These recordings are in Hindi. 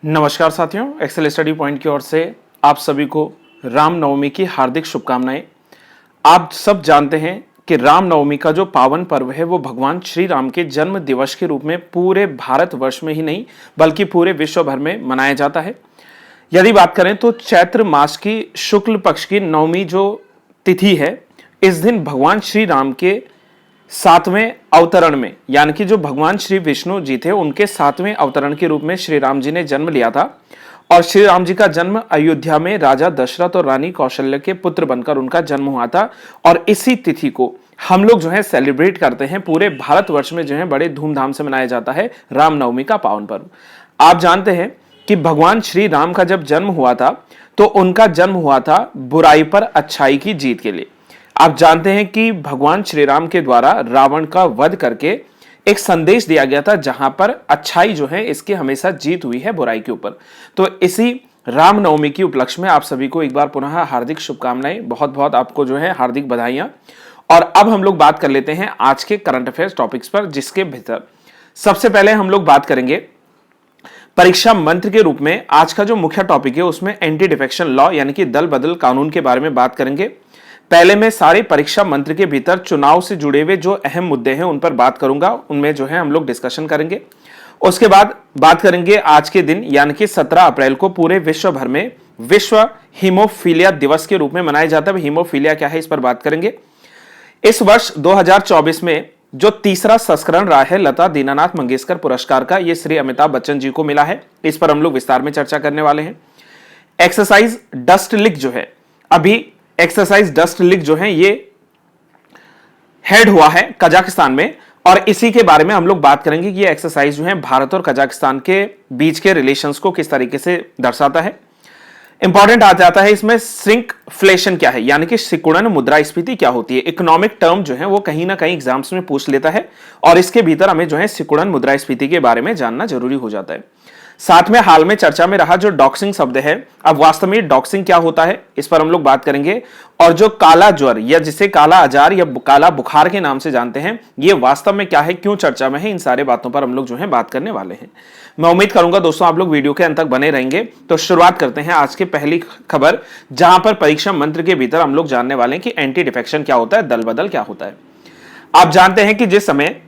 नमस्कार साथियों, एक्सेल स्टडी पॉइंट की ओर से आप सभी को रामनवमी की हार्दिक शुभकामनाएं। आप सब जानते हैं कि रामनवमी का जो पावन पर्व है वो भगवान श्री राम के जन्म दिवस के रूप में पूरे भारतवर्ष में ही नहीं बल्कि पूरे विश्व भर में मनाया जाता है। यदि बात करें तो चैत्र मास की शुक्ल पक्ष की नवमी जो तिथि है, इस दिन भगवान श्री राम के सातवें अवतरण में, यानी कि जो भगवान श्री विष्णु जी थे उनके सातवें अवतरण के रूप में श्री राम जी ने जन्म लिया था। और श्री राम जी का जन्म अयोध्या में राजा दशरथ और रानी कौशल्य के पुत्र बनकर उनका जन्म हुआ था। और इसी तिथि को हम लोग जो है सेलिब्रेट करते हैं, पूरे भारतवर्ष में जो है बड़े धूमधाम से मनाया जाता है रामनवमी का पावन पर्व। आप जानते हैं कि भगवान श्री राम का जब जन्म हुआ था तो उनका जन्म हुआ था बुराई पर अच्छाई की जीत के लिए। आप जानते हैं कि भगवान श्री राम के द्वारा रावण का वध करके एक संदेश दिया गया था जहां पर अच्छाई जो है इसकी हमेशा जीत हुई है बुराई के ऊपर। तो इसी रामनवमी की उपलक्ष्य में आप सभी को एक बार पुनः हार्दिक शुभकामनाएं, बहुत बहुत आपको जो है हार्दिक बधाइयां। और अब हम लोग बात कर लेते हैं आज के करंट अफेयर्स टॉपिक्स पर, जिसके भीतर सबसे पहले हम लोग बात करेंगे परीक्षा मंत्र के रूप में। आज का जो मुख्य टॉपिक है उसमें एंटी डिफेक्शन लॉ यानी कि दल बदल कानून के बारे में बात करेंगे। पहले मैं सारे परीक्षा मंत्र के भीतर चुनाव से जुड़े हुए जो अहम मुद्दे हैं उन पर बात करूंगा, उनमें जो है हम लोग डिस्कशन करेंगे। उसके बाद बात करेंगे आज के दिन यानी कि 17 अप्रैल को पूरे विश्व भर में विश्व हीमोफीलिया दिवस के रूप में मनाया जाता है। हीमोफीलिया क्या है इस पर बात करेंगे। इस वर्ष 2024 में जो तीसरा संस्करण रहा है लता दीनानाथ मंगेशकर पुरस्कार का, यह श्री अमिताभ बच्चन जी को मिला है। इस पर हम लोग विस्तार में चर्चा करने वाले हैं। एक्सरसाइज डस्ट लीग जो है, अभी एक्सरसाइज डस्ट लीग जो है ये हेड हुआ है कजाकिस्तान में, और इसी के बारे में हम लोग बात करेंगे कि ये एक्सरसाइज जो है भारत और कजाकिस्तान के बीच के रिलेशंस को किस तरीके से दर्शाता है। इंपॉर्टेंट आ जाता है इसमें श्रिंकफ्लेशन क्या है, यानी कि सिकुड़न मुद्रास्फीति क्या होती है। इकोनॉमिक टर्म जो है वो कहीं ना कहीं एग्जाम्स में पूछ लेता है और इसके भीतर हमें जो है सिकुड़न मुद्रास्फीति के बारे में जानना जरूरी हो जाता है। साथ में हाल में चर्चा में रहा जो डॉक्सिंग शब्द है, अब वास्तव में डॉक्सिंग क्या होता है इस पर हम लोग बात करेंगे। और जो काला ज्वर या जिसे काला आजार या काला बुखार के नाम से जानते हैं, ये वास्तव में क्या है, क्यों चर्चा में है, इन सारे बातों पर हम लोग जो है बात करने वाले हैं। मैं उम्मीद करूंगा दोस्तों आप लोग वीडियो के अंत तक बने रहेंगे। तो शुरुआत करते हैं आज की पहली खबर, जहां पर परीक्षा मंत्र के भीतर हम लोग जानने वाले हैं कि एंटी डिफेक्शन क्या होता है, दल बदल क्या होता है। आप जानते हैं कि जिस समय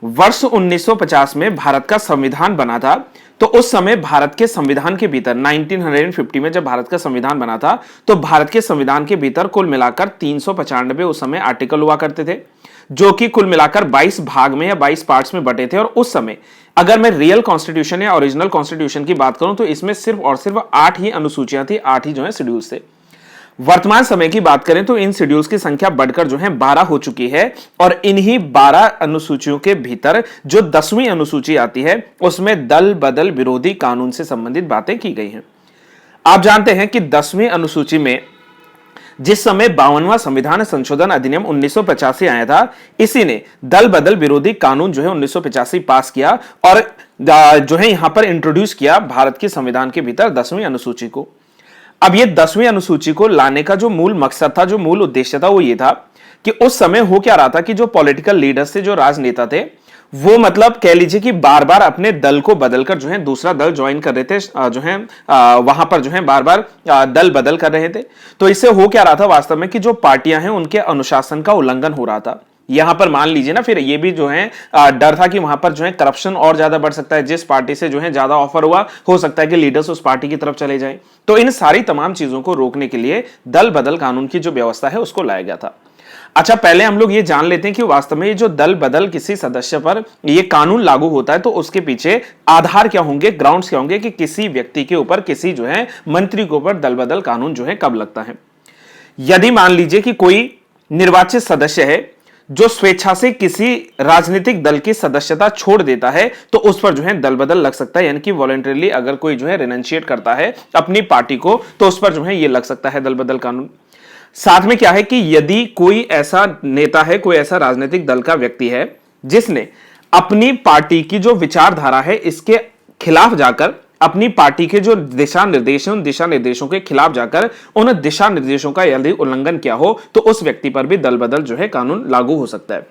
वर्ष 1950 में भारत का संविधान बना था, तो उस समय भारत के संविधान के भीतर 1950 में जब भारत का संविधान बना था तो भारत के संविधान के भीतर कुल मिलाकर 395 उस समय आर्टिकल हुआ करते थे, जो कि कुल मिलाकर 22 भाग में या 22 पार्ट्स में बटे थे। और उस समय अगर मैं रियल कॉन्स्टिट्यूशन या ओरिजिनल कॉन्स्टिट्यूशन की बात करूं तो इसमें सिर्फ और सिर्फ 8 ही अनुसूचियां थी, 8 ही जो है शेड्यूल्स थे। वर्तमान समय की बात करें तो इन शेड्यूल्स की संख्या बढ़कर जो है 12 हो चुकी है, और इन्हीं 12 अनुसूचियों के भीतर जो 10वीं अनुसूची आती है उसमें दल बदल विरोधी कानून से संबंधित बातें की गई हैं। आप जानते हैं कि 10वीं अनुसूची में जिस समय 52वां संविधान संशोधन अधिनियम 1985 आया था, इसी ने दल बदल विरोधी कानून जो है 1985 पास किया और जो है यहां पर इंट्रोड्यूस किया भारत के संविधान के भीतर 10वीं अनुसूची को। अब ये 10वीं अनुसूची को लाने का जो मूल मकसद था, जो मूल उद्देश्य था, वो ये था कि उस समय हो क्या रहा था कि जो पॉलिटिकल लीडर्स थे, जो राजनेता थे, वो मतलब कह लीजिए कि बार बार अपने दल को बदलकर जो है दूसरा दल ज्वाइन कर रहे थे, जो है वहां पर जो है बार बार दल बदल कर रहे थे। तो इससे हो क्या रहा था वास्तव में कि जो पार्टियां हैं उनके अनुशासन का उल्लंघन हो रहा था। यहां पर मान लीजिए ना, फिर ये भी जो है डर था कि वहां पर जो है करप्शन और ज्यादा बढ़ सकता है। जिस पार्टी से जो है ज्यादा ऑफर हुआ, हो सकता है कि लीडर्स उस पार्टी की तरफ चले जाएं। तो इन सारी तमाम चीजों को रोकने के लिए दल बदल कानून की जो व्यवस्था है उसको लाया गया था। अच्छा, पहले हम लोग ये जान लेते हैं कि वास्तव में ये जो दल बदल किसी सदस्य पर ये कानून लागू होता है तो उसके पीछे आधार क्या होंगे, ग्राउंड्स क्या होंगे कि किसी व्यक्ति के ऊपर, किसी जो है मंत्री के ऊपर दल बदल कानून जो है कब लगता है। यदि मान लीजिए कि कोई निर्वाचित सदस्य है जो स्वेच्छा से किसी राजनीतिक दल की सदस्यता छोड़ देता है तो उस पर जो है दल बदल लग सकता है, यानी कि वॉलंटरीली अगर कोई जो है रिनंशिएट करता है अपनी पार्टी को तो उस पर जो है ये लग सकता है दल बदल कानून। साथ में क्या है कि यदि कोई ऐसा नेता है, कोई ऐसा राजनीतिक दल का व्यक्ति है जिसने अपनी पार्टी की जो विचारधारा है इसके खिलाफ जाकर अपनी पार्टी के जो दिशा निर्देश हैं उन दिशा निर्देशों के खिलाफ जाकर उन दिशा निर्देशों का यदि उल्लंघन किया हो तो उस व्यक्ति पर भी दल बदल जो है कानून लागू हो सकता है।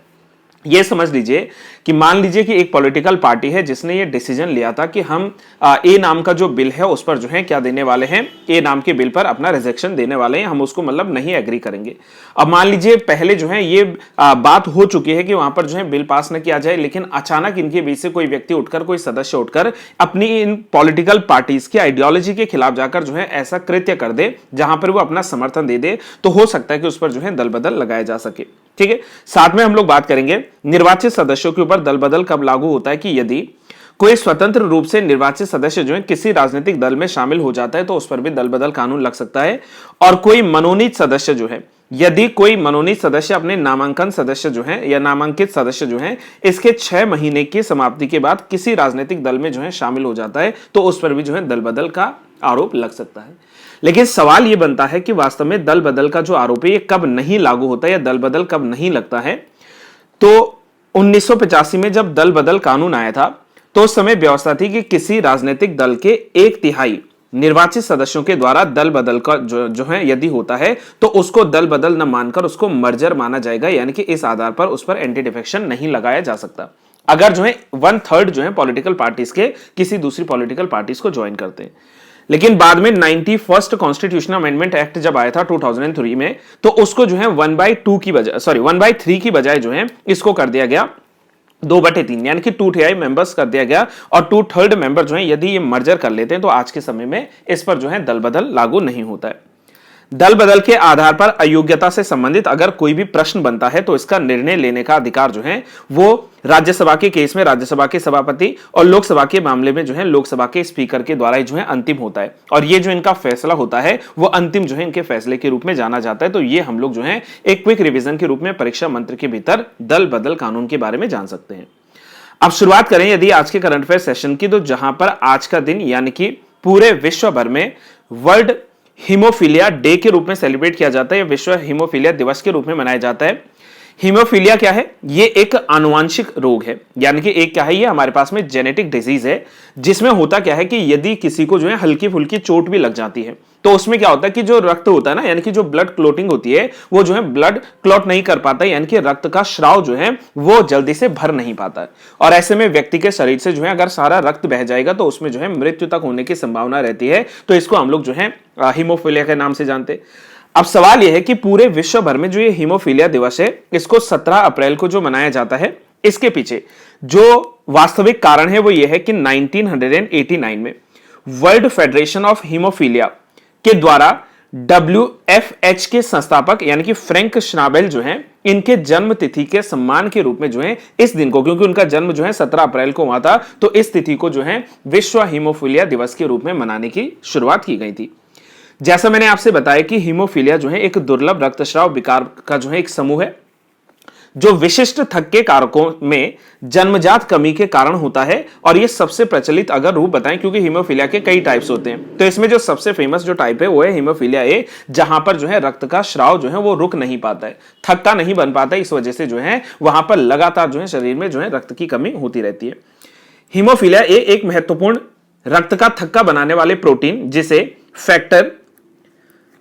ये समझ लीजिए कि मान लीजिए कि एक पॉलिटिकल पार्टी है जिसने ये डिसीजन लिया था कि हम ए नाम का जो बिल है उस पर जो है क्या देने वाले हैं, ए नाम के बिल पर अपना रिजेक्शन देने वाले हैं, हम उसको मतलब नहीं एग्री करेंगे। अब मान लीजिए पहले जो है ये बात हो चुकी है कि वहां पर जो है बिल पास न किया जाए, लेकिन अचानक इनके बीच से कोई व्यक्ति उठकर, कोई सदस्य उठकर अपनी इन पॉलिटिकल पार्टीज की आइडियोलॉजी के खिलाफ जाकर जो है ऐसा कृत्य कर दे जहां पर वो अपना समर्थन दे दे, तो हो सकता है कि उस पर जो है दल बदल लगाया जा सके। ठीक है, साथ में हम लोग बात करेंगे निर्वाचित सदस्यों के ऊपर दल बदल कब लागू होता है कि यदि कोई स्वतंत्र रूप से निर्वाचित सदस्य जो है किसी राजनीतिक दल में शामिल हो जाता है तो उस पर भी दल बदल कानून लग सकता है। और कोई मनोनीत सदस्य जो है, यदि कोई मनोनीत सदस्य अपने नामांकन सदस्य जो है या नामांकित सदस्य जो है इसके 6 महीने की समाप्ति के बाद किसी राजनीतिक दल में जो है शामिल हो जाता है तो उस पर भी जो है दल बदल का आरोप लग सकता है। लेकिन सवाल यह बनता है कि वास्तव में दल बदल का जो आरोप है ये कब नहीं लागू होता है या दल बदल कब नहीं लगता है। तो 1985 में जब दल बदल कानून आया था तो उस समय व्यवस्था थी कि किसी राजनीतिक दल के 1/3 निर्वाचित सदस्यों के द्वारा दल बदल का जो है यदि होता है तो उसको दल बदल न मानकर उसको मर्जर माना जाएगा, यानी कि इस आधार पर उस पर एंटी डिफेक्शन नहीं लगाया जा सकता अगर जो है 1/3 जो है पॉलिटिकल पार्टीज के किसी दूसरी पॉलिटिकल पार्टीज को ज्वाइन करते हैं। लेकिन बाद में 91st कॉन्स्टिट्यूशनल अमेंडमेंट एक्ट जब आया था 2003 में तो उसको जो है 1/3 की बजाय जो है इसको कर दिया गया 2/3, यानी कि 2/3 मेंबर्स कर दिया गया और 2/3 मेंबर जो है यदि ये मर्जर कर लेते हैं तो आज के समय में इस पर जो है दल बदल लागू नहीं होता है। दल बदल के आधार पर अयोग्यता से संबंधित अगर कोई भी प्रश्न बनता है तो इसका निर्णय लेने का अधिकार जो है वो राज्यसभा के केस में राज्यसभा के सभापति और लोकसभा के मामले में जो है लोकसभा के स्पीकर के द्वारा जो है अंतिम होता है। और ये जो इनका फैसला होता है वो अंतिम जो है इनके फैसले के रूप में जाना जाता है। तो ये हम लोग जो है एक क्विक रिवीजन के रूप में परीक्षा मंत्र के भीतर दल बदल कानून के बारे में जान सकते हैं। अब शुरुआत करें यदि आज के करंट अफेयर सेशन की, तो जहां पर आज का दिन यानी कि पूरे विश्व भर में वर्ल्ड हीमोफीलिया डे के रूप में सेलिब्रेट किया जाता है, विश्व हीमोफीलिया दिवस के रूप में मनाया जाता है। हीमोफीलिया क्या है? ये एक आनुवांशिक रोग है, यानी कि एक क्या है, ये हमारे पास में जेनेटिक डिजीज है जिसमें होता क्या है कि यदि किसी को जो है हल्की फुल्की चोट भी लग जाती है तो उसमें क्या होता है कि जो रक्त होता है ना, यानी कि जो ब्लड क्लोटिंग होती है वो जो है ब्लड क्लॉट नहीं कर पाता है, यानी कि रक्त का स्राव जो है वो जल्दी से भर नहीं पाता है। और ऐसे में व्यक्ति के शरीर से जो है अगर सारा रक्त बह जाएगा तो उसमें जो है मृत्यु तक होने की संभावना रहती है। तो इसको हम लोग जो है हीमोफीलिया के नाम से जानते हैं। अब सवाल यह है कि पूरे विश्व भर में जो ये हीमोफीलिया दिवस है इसको 17 अप्रैल को जो मनाया जाता है, इसके पीछे जो वास्तविक कारण है वो ये है कि 1989 में वर्ल्ड फेडरेशन ऑफ हीमोफीलिया के द्वारा WFH के संस्थापक यानी कि फ्रैंक श्नाबेल जो हैं इनके जन्म तिथि के सम्मान के रूप में जो है इस दिन को, क्योंकि उनका जन्म जो है 17 अप्रैल को हुआ था, तो इस तिथि को जो है विश्व हीमोफीलिया दिवस के रूप में मनाने की शुरुआत की गई थी। जैसा मैंने आपसे बताया कि हीमोफीलिया जो है एक दुर्लभ रक्तस्राव विकार का जो है एक समूह है जो विशिष्ट थक्के कारकों में जन्मजात कमी के कारण होता है। और ये सबसे प्रचलित अगर रूप बताएं, क्योंकि हीमोफीलिया के कई टाइप्स होते हैं, तो इसमें जो सबसे फेमस जो टाइप है वो है हीमोफीलिया ए, जहां पर जो है रक्त का स्राव जो है वो रुक नहीं पाता है, थक्का नहीं बन पाता है, इस वजह से जो है वहां पर लगातार जो है शरीर में जो है रक्त की कमी होती रहती है। हीमोफीलिया ए एक महत्वपूर्ण रक्त का थक्का बनाने वाले प्रोटीन जिसे फैक्टर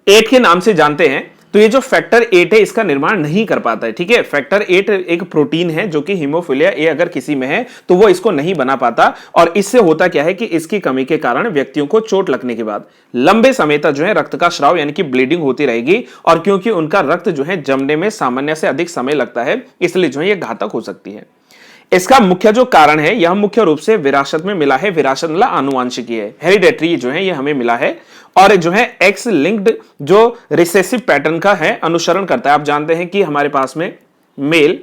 8 के नाम से जानते हैं, तो ये जो फैक्टर 8 है इसका निर्माण नहीं कर पाता है। ठीक है, फैक्टर 8 एक प्रोटीन है जो कि हीमोफीलिया ए अगर किसी में है तो वो इसको नहीं बना पाता। और इससे होता क्या है कि इसकी कमी के कारण व्यक्तियों को चोट लगने के बाद लंबे समय तक जो है रक्त का स्राव यानी कि ब्लीडिंग होती रहेगी। और क्योंकि उनका रक्त जो है जमने में सामान्य से अधिक समय लगता है, इसलिए जो है ये घातक हो सकती है। इसका मुख्य जो कारण है यह मुख्य रूप से विरासत में मिला है, विरासत मतलब आनुवांशिकी है, हेरिडेटरी जो है ये हमें मिला है। और जो है एक्स लिंक्ड जो रिसेसिव पैटर्न का है अनुसरण करता है। आप जानते हैं कि हमारे पास में मेल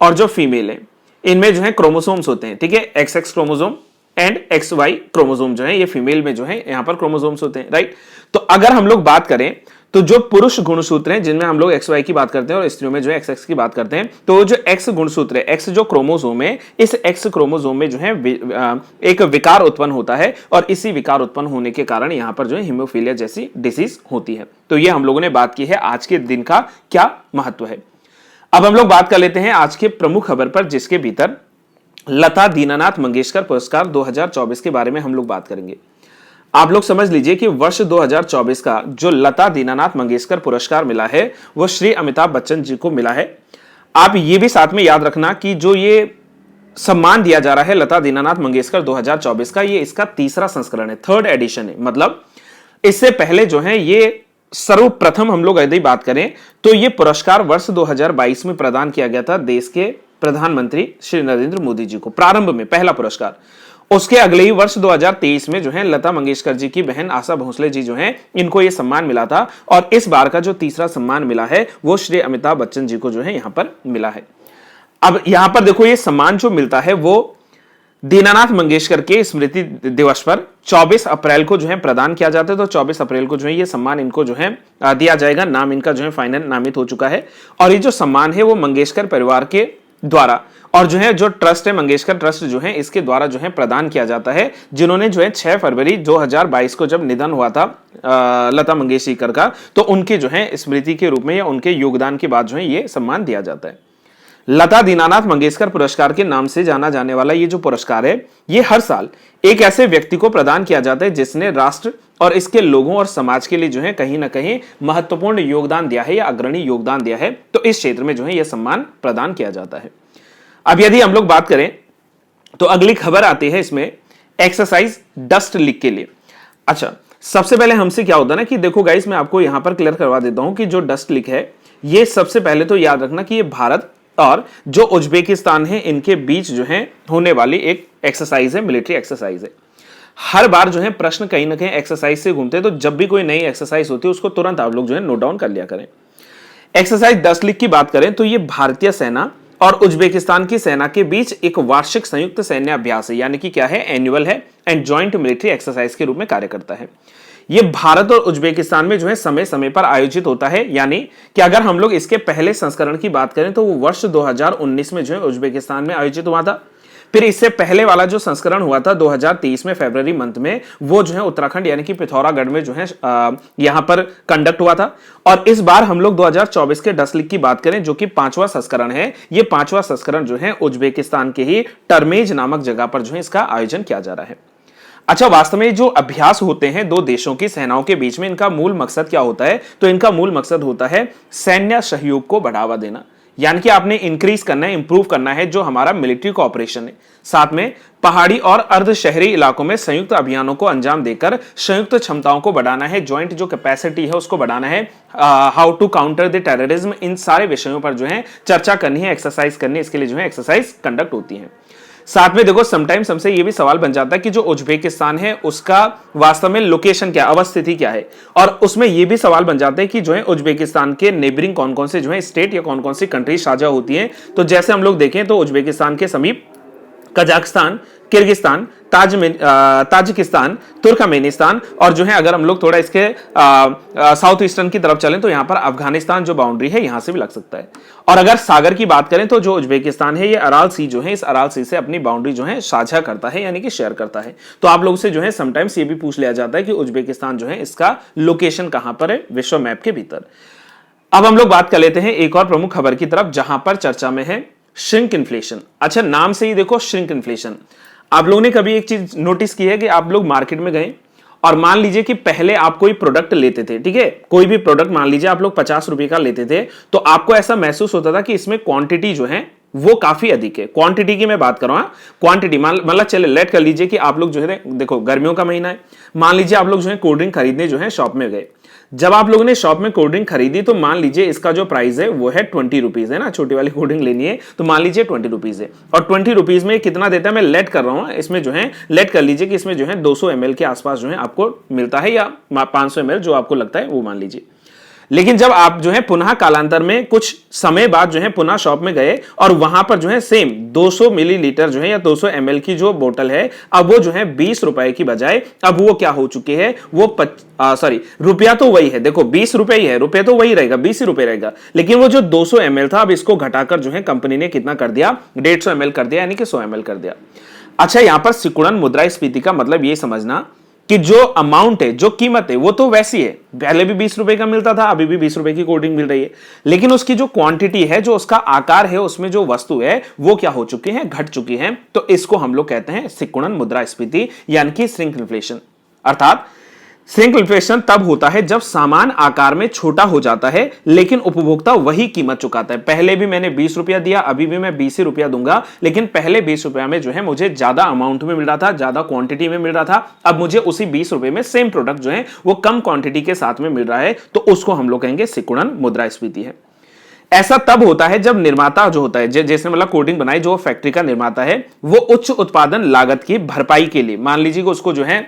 और जो फीमेल है इनमें जो है क्रोमोसोम्स होते हैं। ठीक है, XX chromosome and XY chromosome जो है ये फीमेल में जो है यहां पर क्रोमोसोम्स होते हैं, राइट। तो अगर हम लोग बात करें तो जो पुरुष गुणसूत्र हैं जिनमें हम लोग XY की बात करते हैं और स्त्रियों में जो है XX की बात करते हैं, तो जो X गुणसूत्र है, X जो क्रोमोसोम है, इस X क्रोमोसोम में जो है एक विकार उत्पन्न होता है और इसी विकार उत्पन्न होने के कारण यहां पर जो है हीमोफीलिया जैसी डिसीज होती है। तो ये हम लोगों ने बात की है आज के दिन का क्या महत्व है। अब हम लोग बात कर लेते हैं आज के प्रमुख खबर पर, जिसके भीतर लता दीनानाथ मंगेशकर पुरस्कार 2024 के बारे में हम लोग बात करेंगे। आप लोग समझ लीजिए कि वर्ष 2024 का जो लता दीनानाथ मंगेशकर पुरस्कार मिला है वो श्री अमिताभ बच्चन जी को मिला है। आप ये भी साथ में याद रखना कि जो ये सम्मान दिया जा रहा है लता दीनानाथ मंगेशकर 2024 का, ये इसका तीसरा संस्करण है, थर्ड एडिशन है। मतलब इससे पहले जो है ये सर्वप्रथम हम लोग यदि बात करें तो ये पुरस्कार वर्ष 2022 में प्रदान किया गया था देश के प्रधानमंत्री श्री नरेंद्र मोदी जी को, प्रारंभ में पहला पुरस्कार। उसके अगले ही वर्ष 2023 में जो है लता मंगेशकर जी की बहन आशा भोसले जी जो हैं इनको ये सम्मान मिला था, और इस बार का जो तीसरा सम्मान मिला है वो श्री अमिताभ बच्चन जी को जो है यहां पर मिला है। अब यहां पर देखो ये सम्मान जो मिलता है वो दीनानाथ मंगेशकर के स्मृति दिवस पर 24 अप्रैल को जो है प्रदान किया जाता है। तो 24 अप्रैल को जो है ये सम्मान इनको जो है दिया जाएगा। नाम इनका जो है फाइनल नामित हो चुका है, और ये जो सम्मान है वो मंगेशकर परिवार के द्वारा और जो है जो ट्रस्ट है मंगेशकर ट्रस्ट जो है इसके द्वारा जो है प्रदान किया जाता है, जिन्होंने जो है 6 फरवरी 2022 को जब निधन हुआ था लता मंगेशकर का, तो उनके जो है स्मृति के रूप में या उनके योगदान के बाद जो है ये सम्मान दिया जाता है। लता दीनानाथ मंगेशकर पुरस्कार के नाम से जाना जाने वाला ये जो पुरस्कार है ये हर साल एक ऐसे व्यक्ति को प्रदान किया जाता है जिसने राष्ट्र और इसके लोगों और समाज के लिए जो है कहीं ना कहीं महत्वपूर्ण योगदान दिया है या अग्रणी योगदान दिया है, तो इस क्षेत्र में जो है यह सम्मान प्रदान किया जाता है। अब यदि हम लोग बात करें तो अगली खबर आती है इसमें एक्सरसाइज डस्ट लीग के लिए। अच्छा, सबसे पहले हमसे क्या होता है ना कि देखो गाइस, मैं आपको यहां पर क्लियर करवा देता हूं कि जो डस्ट लीग है ये सबसे पहले तो याद रखना कि ये भारत और जो उज्बेकिस्तान है इनके बीच जो है होने वाली एक एक्सरसाइज है, मिलिट्री एक्सरसाइज है। हर बार जो है प्रश्न कहीं ना कहीं एक्सरसाइज से घूमते हैं, तो जब भी कोई नई एक्सरसाइज होती है उसको तुरंत आप लोग जो है नोट डाउन कर लिया करें। एक्सरसाइज डस्ट लीग की बात करें तो ये भारतीय सेना और उज्बेकिस्तान की सेना के बीच एक वार्षिक संयुक्त सैन्य अभ्यास है, यानी कि क्या है, एनुअल है एंड जॉइंट मिलिट्री एक्सरसाइज के रूप में कार्य करता है। ये भारत और उज्बेकिस्तान में जो है समय समय पर आयोजित होता है, यानी कि अगर हम लोग इसके पहले संस्करण की बात करें तो वो वर्ष 2019 में जो है उज्बेकिस्तान में आयोजित हुआ था। फिर इससे पहले वाला जो संस्करण हुआ था 2023 में फरवरी मंथ में, वो जो है उत्तराखंड यानी कि पिथौरागढ़ में जो है यहां पर कंडक्ट हुआ था। और इस बार हम लोग 2024 के डस्ट लीग की बात करें जो कि 5वां संस्करण है, ये 5वां संस्करण जो है उज्बेकिस्तान के ही टर्मेज नामक जगह पर जो है इसका आयोजन किया जा रहा है। अच्छा, वास्तव में जो अभ्यास होते हैं दो देशों की सेनाओं के बीच में, इनका मूल मकसद क्या होता है, तो इनका मूल मकसद होता है सैन्य सहयोग को बढ़ावा देना, यानी कि आपने इंक्रीज करना है, इंप्रूव करना है जो हमारा मिलिट्री कोऑपरेशन है। साथ में पहाड़ी और अर्ध शहरी इलाकों में संयुक्त अभियानों को अंजाम देकर संयुक्त क्षमताओं को बढ़ाना है, ज्वाइंट जो कैपेसिटी है उसको बढ़ाना है, how to counter the terrorism, इन सारे विषयों पर जो है चर्चा करनी है, एक्सरसाइज करनी है। इसके लिए जो है एक्सरसाइज कंडक्ट होती है। साथ में देखो समटाइम्स हमसे ये भी सवाल बन जाता है कि जो उज्बेकिस्तान है उसका वास्तव में लोकेशन क्या, अवस्थिति क्या है, और उसमें ये भी सवाल बन जाते हैं कि जो है उज्बेकिस्तान के नेबरिंग कौन कौन से जो है स्टेट या कौन कौन सी कंट्री साझा होती हैं। तो जैसे हम लोग देखें तो उज्बेकिस्तान के समीप कजाकिस्तान, किर्गिस्तान, ताजिकिस्तान, तुर्कमेनिस्तान, और जो है अगर हम लोग थोड़ा इसके साउथ ईस्टर्न की तरफ चलें तो यहां पर अफगानिस्तान जो बाउंड्री है यहां से भी लग सकता है। और अगर सागर की बात करें तो जो उज्बेकिस्तान है ये अराल सी जो है, इस अराल सी से अपनी बाउंड्री जो है साझा करता है, यानी कि शेयर करता है। तो आप लोग से जो है समटाइम्स ये भी पूछ लिया जाता है कि उज्बेकिस्तान जो है इसका लोकेशन कहां पर है विश्व मैप के भीतर। अब हम लोग बात कर लेते हैं एक और प्रमुख खबर की तरफ जहां पर चर्चा में है श्रिंक इन्फ्लेशन। अच्छा, नाम से ही देखो श्रिंक इन्फ्लेशन। आप लोगों ने कभी एक चीज नोटिस की है कि आप लोग मार्केट में गए और मान लीजिए कि पहले आप कोई प्रोडक्ट लेते थे, ठीक है, कोई भी प्रोडक्ट मान लीजिए आप लोग 50 रुपए का लेते थे, तो आपको ऐसा महसूस होता था कि इसमें क्वांटिटी जो है वो काफी अधिक है। क्वांटिटी की मैं बात कर रहा हूं, क्वांटिटी मतलब चले लेट कर लीजिए कि आप लोग जो है देखो गर्मियों का महीना है, मान लीजिए आप लोग जो है कोल्ड ड्रिंक खरीदने जो है शॉप में गए। जब आप लोगों ने शॉप में कोल्ड ड्रिंक खरीदी तो मान लीजिए इसका जो प्राइस है वो है 20 रुपीज है ना, छोटी वाली कोल्ड ड्रिंक लेनी है तो मान लीजिए 20 रुपीज है, और 20 रुपीज में कितना देता है मैं लेट कर रहा हूं, इसमें जो है लेट कर लीजिए कि इसमें जो है 200 ml के आसपास जो है आपको मिलता है, या 500 ml जो आपको लगता है वो मान लीजिए। लेकिन जब आप जो है पुनः कालांतर में कुछ समय बाद जो है पुनः शॉप में गए और वहां पर जो है सेम 200 मिलीलीटर जो है या 200 ml की जो बोतल है, अब वो जो है 20 रुपए की बजाय अब वो क्या हो चुकी है, वो रुपया तो वही है, देखो 20 रुपए ही है, रुपये तो वही रहेगा, 20 ही रुपए रहेगा, लेकिन वो जो 200 ml था अब इसको घटाकर जो है कंपनी ने कितना कर दिया, 150 ml कर दिया, यानी कि 100 ml कर दिया। अच्छा, यहां पर सिकुड़न मुद्रास्फीति का मतलब ये समझना कि जो अमाउंट है, जो कीमत है वो तो वैसी है, पहले भी 20 रुपए का मिलता था, अभी भी 20 रुपए की कोल्ड ड्रिंक मिल रही है, लेकिन उसकी जो क्वांटिटी है, जो उसका आकार है, उसमें जो वस्तु है वो क्या हो चुकी है, घट चुकी है। तो इसको हम लोग कहते हैं सिकुड़न मुद्रास्फीति, यानी कि श्रिंक इन्फ्लेशन। अर्थात श्रिंकफ्लेशन तब होता है जब सामान आकार में छोटा हो जाता है लेकिन उपभोक्ता वही कीमत चुकाता है। पहले भी मैंने 20 रुपया दिया, अभी भी मैं 20 ही रुपया दूंगा, लेकिन पहले 20 रुपया में जो है मुझे ज्यादा अमाउंट में मिल रहा था, ज्यादा क्वांटिटी में मिल रहा था। अब मुझे उसी 20 रुपए में सेम प्रोडक्ट जो है वो कम क्वांटिटी के साथ में मिल रहा है, तो उसको हम लोग कहेंगे सिकुड़न मुद्रास्फीति है। ऐसा तब होता है जब निर्माता जो होता है, जैसे मतलब कोटिंग बनाई, जो फैक्ट्री का निर्माता है, वो उच्च उत्पादन लागत की भरपाई के लिए, मान लीजिए कि उसको जो है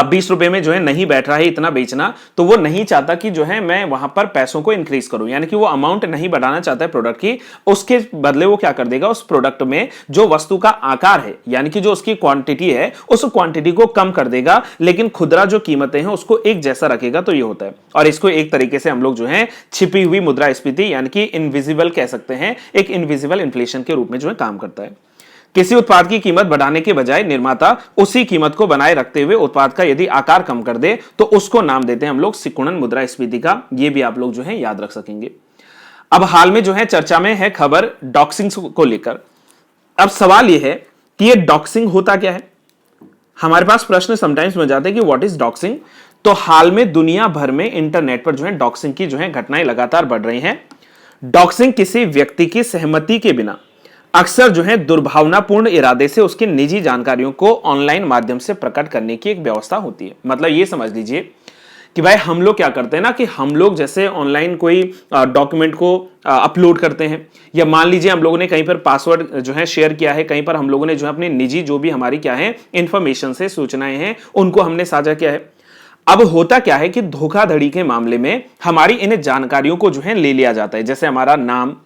20 रुपए में जो है नहीं बैठ रहा है इतना बेचना, तो वो नहीं चाहता कि जो है मैं वहां पर पैसों को इंक्रीज करूं, यानी कि वो अमाउंट नहीं बढ़ाना चाहता है प्रोडक्ट की। उसके बदले वो क्या कर देगा, उस प्रोडक्ट में जो वस्तु का आकार है, यानी कि जो उसकी क्वांटिटी है, उस क्वांटिटी को कम कर देगा, लेकिन खुदरा जो कीमतें हैं उसको एक जैसा रखेगा। तो ये होता है, और इसको एक तरीके से हम लोग जो है छिपी हुई मुद्रास्फीति यानी कि इनविजिबल कह सकते हैं, एक इनविजिबल इन्फ्लेशन के रूप में जो है काम करता है। किसी उत्पाद की कीमत बढ़ाने के बजाय निर्माता उसी कीमत को बनाए रखते हुए उत्पाद का यदि आकार कम कर दे तो उसको नाम देते हैं हम लोग सिकुड़न मुद्रास्फीति का। ये भी आप लोग जो है याद रख सकेंगे। अब हाल में जो है चर्चा में है खबर डॉक्सिंग को लेकर। अब सवाल यह है कि ये डॉक्सिंग होता क्या है। हमारे पास प्रश्न समटाइम्स में जाते हैं कि व्हाट इज डॉक्सिंग। तो हाल में दुनिया भर में इंटरनेट पर जो है डॉक्सिंग की जो है घटनाएं लगातार बढ़ रही हैं। डॉक्सिंग किसी व्यक्ति की सहमति के बिना अक्सर जो है दुर्भावनापूर्ण इरादे से उसकी निजी जानकारियों को ऑनलाइन माध्यम से प्रकट करने की एक व्यवस्था होती है। मतलब ये समझ लीजिए कि भाई हम लोग क्या करते हैं ना, कि हम लोग जैसे ऑनलाइन कोई डॉक्यूमेंट को अपलोड करते हैं, या मान लीजिए हम लोगों ने कहीं पर पासवर्ड जो है शेयर किया है, कहीं पर हम लोगों ने जो है अपनी निजी जो भी हमारी क्या है इंफॉर्मेशन से सूचनाएं हैं उनको हमने साझा किया है। अब होता क्या है कि धोखाधड़ी के मामले में हमारी इन जानकारियों को जो है ले लिया जाता है, जैसे हमारा नाम,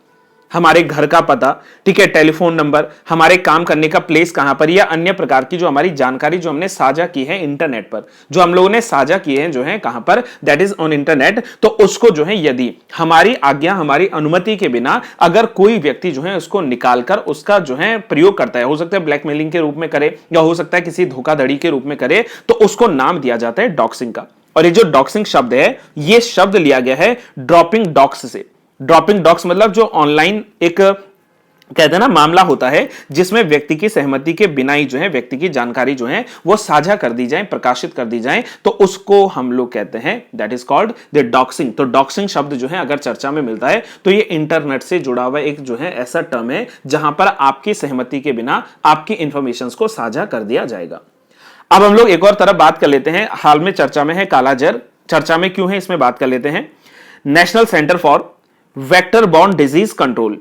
हमारे घर का पता, ठीक है, टेलीफोन नंबर, हमारे काम करने का प्लेस कहां पर, या अन्य प्रकार की जो हमारी जानकारी जो हमने साझा की है इंटरनेट पर, जो हम लोगों ने साझा किए हैं जो है कहां पर, दैट इज ऑन इंटरनेट। तो उसको जो है यदि हमारी आज्ञा, हमारी अनुमति के बिना अगर कोई व्यक्ति जो है उसको निकालकर उसका जो है प्रयोग करता है, हो सकता है ब्लैकमेलिंग के रूप में करे या हो सकता है किसी धोखाधड़ी के रूप में करे, तो उसको नाम दिया जाता है डॉक्सिंग का। और ये जो डॉक्सिंग शब्द है, ये शब्द लिया गया है ड्रॉपिंग डॉक्स से। ड्रॉपिंग डॉक्स मतलब जो ऑनलाइन एक कहते हैं ना मामला होता है जिसमें व्यक्ति की सहमति के बिना ही जो है व्यक्ति की जानकारी जो है वो साझा कर दी जाए, प्रकाशित कर दी जाए, तो उसको हम लोग कहते हैं that is called the doxing. तो डॉक्सिंग शब्द जो है अगर चर्चा में मिलता है तो ये इंटरनेट से जुड़ा हुआ एक जो है ऐसा टर्म है जहां पर आपकी सहमति के बिना आपकी इंफॉर्मेशन को साझा कर दिया जाएगा। अब हम लोग एक और तरफ बात कर लेते हैं। हाल में चर्चा में है कालाजार। चर्चा में क्यों है इसमें बात कर लेते हैं। National centre for vector borne disease control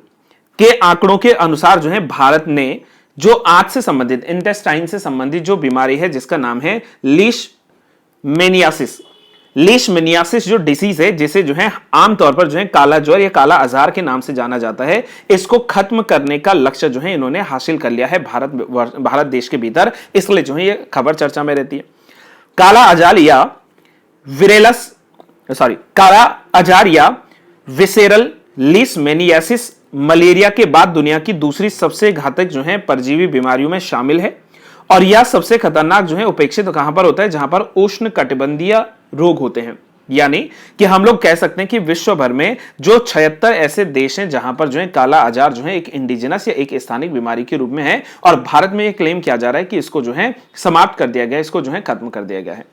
के आंकड़ों के अनुसार जो है भारत ने जो आंत से संबंधित, इंटेस्टाइन से संबंधित जो बीमारी है जिसका नाम है लीशमेनियासिस, लीशमेनियासिस जो डिसीज है, जिसे जो है आमतौर पर जो है काला ज्वर या काला आजार के नाम से जाना जाता है, इसको खत्म करने का लक्ष्य जो है इन्होंने हासिल कर लिया है भारत देश के भीतर। इसलिए जो है ये खबर चर्चा में रहती है। काला आजार या काला आजार या विसेरल लीशमेनियासिस मलेरिया के बाद दुनिया की दूसरी सबसे घातक जो है परजीवी बीमारियों में शामिल है, और यह सबसे खतरनाक जो है उपेक्षित कहां पर होता है, जहां पर उष्ण कटिबंधीय रोग होते हैं। यानी कि हम लोग कह सकते हैं कि विश्व भर में जो 76 ऐसे देश हैं जहां पर जो है काला आजार जो है एक इंडिजिनस या एक स्थानिक बीमारी के रूप में है, और भारत में यह क्लेम किया जा रहा है कि इसको जो है समाप्त कर दिया गया, इसको जो है खत्म कर दिया गया है।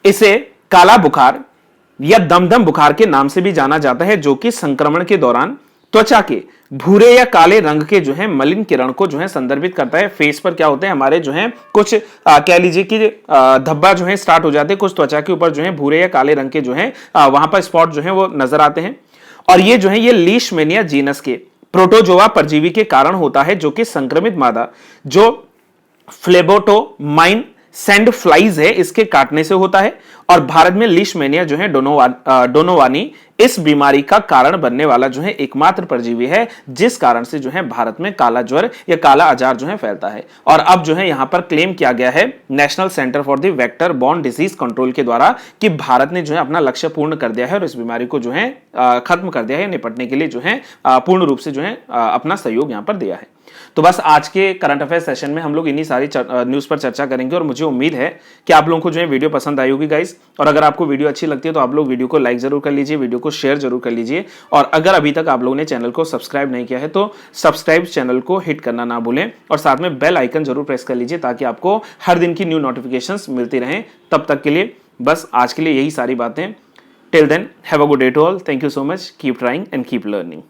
इसे काला बुखार या दमदम बुखार के नाम से भी जाना जाता है, जो कि संक्रमण के दौरान त्वचा के भूरे या काले रंग के जो है मलिन किरण को जो है संदर्भित करता है। फेस पर क्या होते हैं हमारे जो है कुछ कह लीजिए कि धब्बा जो है स्टार्ट हो जाते हैं, कुछ त्वचा के ऊपर जो है भूरे या काले रंग के जो है वहां पर स्पॉट जो है वो नजर आते हैं। और ये जो है ये लीशमेनिया जीनस के प्रोटोजोआ परजीवी के कारण होता है, जो कि संक्रमित मादा जो फ्लेबोटोमाइन सैंड फ्लाइज है इसके काटने से होता है। और भारत में लीशमेनिया जो है डोनोवानी इस बीमारी का कारण बनने वाला जो है एकमात्र परजीवी है, जिस कारण से जो है भारत में काला ज्वर या काला आजार जो है फैलता है। और अब जो है यहां पर क्लेम किया गया है national centre for the vector borne disease control के द्वारा कि भारत ने जो है अपना लक्ष्य पूर्ण कर दिया है और इस बीमारी को जो है खत्म कर दिया है, निपटने के लिए जो है पूर्ण रूप से जो है अपना सहयोग यहां पर दिया है। तो बस आज के करंट अफेयर सेशन में हम लोग इन्हीं सारी न्यूज पर चर्चा करेंगे, और मुझे उम्मीद है कि आप लोगों को जो है वीडियो पसंद आई होगी गाइस। और अगर आपको वीडियो अच्छी लगती है तो आप लोग वीडियो को लाइक जरूर कर लीजिए, वीडियो को शेयर जरूर कर लीजिए, और अगर अभी तक आप लोगों ने चैनल को सब्सक्राइब नहीं किया है तो सब्सक्राइब चैनल को हिट करना ना भूलें, और साथ में बेल आइकन जरूर प्रेस कर लीजिए ताकि आपको हर दिन की न्यू नोटिफिकेशंस मिलती रहें। तब तक के लिए बस आज के लिए यही सारी बातें। Till then have a good day to all. Thank you so much. Keep trying and keep learning.